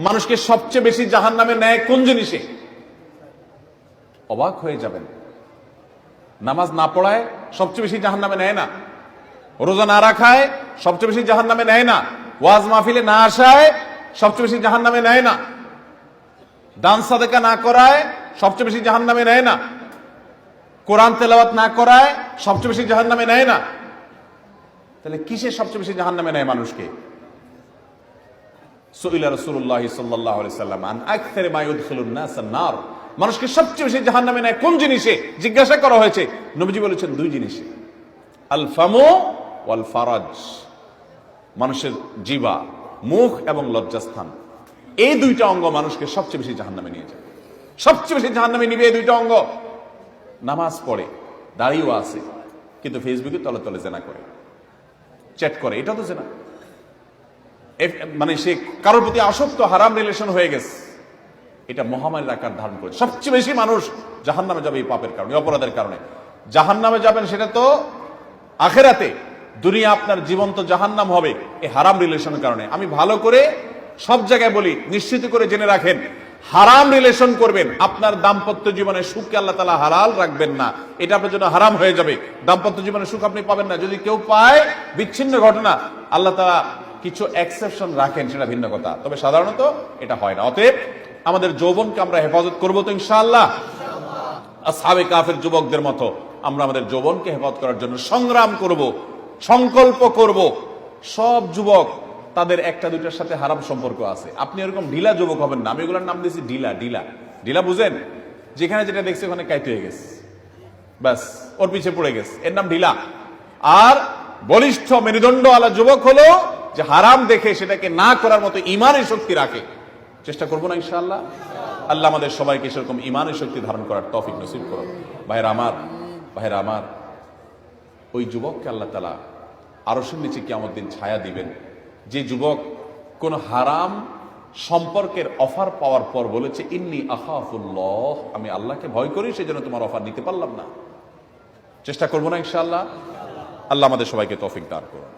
মানুষকে সবচেয়ে বেশি জাহান্নামে নেয় কোন জিনিসে? অবাক হয়ে যাবেন। নামাজ না পড়ায় সবচেয়ে বেশি জাহান্নামে নেয় না, রোজা না রাখায় সবচেয়ে বেশি জাহান্নামে নেয় না, ওয়াজ মাহফিলে না আসায় সবচেয়ে বেশি জাহান্নামে নেয় না, দান সাদেকা না করায় সবচেয়ে বেশি জাহান্নামে নেয় না, কোরআন তেলাওয়াত না করায় সবচেয়ে বেশি জাহান্নামে নেয় না। তাহলে কিসে সবচেয়ে বেশি জাহান্নামে নেয় মানুষকে? সুইলা রাসূলুল্লাহ সাল্লাল্লাহু আলাইহি সাল্লাম আন আকসারি মা ইউদখিলুন নাস আন-নার, মানুষকে সবচেয়ে বেশি জাহান্নামে নেয় কোন জিনিসে জিজ্ঞাসা করা হয়েছে। নবীজি বলেছেন দুই জিনিসে, আল ফামু ওয়াল ফারাজ, মানুষের জিহ্বা, মুখ এবং লজ্জাস্থান, এই দুইটা অঙ্গ মানুষকে সবচেয়ে বেশি জাহান্নামে নিয়ে যায়। সবচেয়ে বেশি জাহান্নামে নিবে এই দুইটা অঙ্গ। নামাজ পড়ে, দাঁড়িয়েও আছে, কিন্তু ফেসবুকে তলে তলে জেনা করে, চ্যাট করে, এটা তো জেনা। মানে সে কারোর প্রতি আসক্ত, হারাম রিলেশন হয়ে গেছে, এটা মহামারীর আকার ধারণ করে। সবচেয়ে বেশি মানুষ জাহান্নামে যাবে এই পাপের কারণে, অপরাধের কারণে। জাহান্নামে যাবেন সেটা তো আখেরাতে, দুনিয়া আপনার জীবন্ত জাহান্নাম হবে এই হারাম রিলেশনের কারণে। আমি ভালো করে সব জায়গায় বলি, নিশ্চিত করে জেনে রাখেন, হারাম রিলেশন করবেন, আপনার দাম্পত্য জীবনে সুখকে আল্লাহ তাআলা হালাল রাখবেন না, এটা আপনার জন্য হারাম হয়ে যাবে। দাম্পত্য জীবনে সুখ আপনি পাবেন না। যদি কেউ পায় বিচ্ছিন্ন ঘটনা, আল্লাহ তাআলা কিছু এক্সেপশন রাখেন, সেটা ভিন্ন কথা, তবে সাধারণত এটা হয় না। অতএব আমাদের যৌবনকে আমরা হেফাজত করবো তো ইনশাআল্লাহ। আসহাবে কাফের যুবকদের মতো আমরা আমাদের যৌবনকে হেফাজত করার জন্য সংগ্রাম করব, সংকল্প করব। সব যুবক তাদের একটা দুইটার সাথে হারাম সম্পর্ক আছে। আপনি এরকম ঢিলা যুবক হবেন না। আমি এগুলোর নাম দিয়েছি ঢিলা। ঢিলা ঢিলা বুঝেন? যেখানে যেটা দেখছে ওখানে কাইতে হয়ে গেছে, ব্যাস ওর পিছে পড়ে গেছে, এর নাম ঢিলা। আর বলিষ্ঠ মেরুদণ্ড আলা যুবক হলো যে হারাম দেখে সেটাকে না করার মতো ইমানের শক্তি রাখে। চেষ্টা করবো না ইনশাআল্লাহ? আল্লাহ আমাদের সবাইকে সেরকম ইমানের শক্তি ধারণ করার তৌফিক নসিব করুন। ভাইরা আমার, ওই যুবককে আল্লাহ তাআলা আরশের নিচে কিয়ামত দিন ছায়া দিবেন, যে যুবক কোন হারাম সম্পর্কের অফার পাওয়ার পর বলেছে, ইন্নী আখাফুল্লাহ, আমি আল্লাহকে ভয় করি, সেজন্য তোমার অফার নিতে পারলাম না। চেষ্টা করবো না ইনশাআল্লাহ? আল্লাহ আমাদের সবাইকে তৌফিক দান করুন।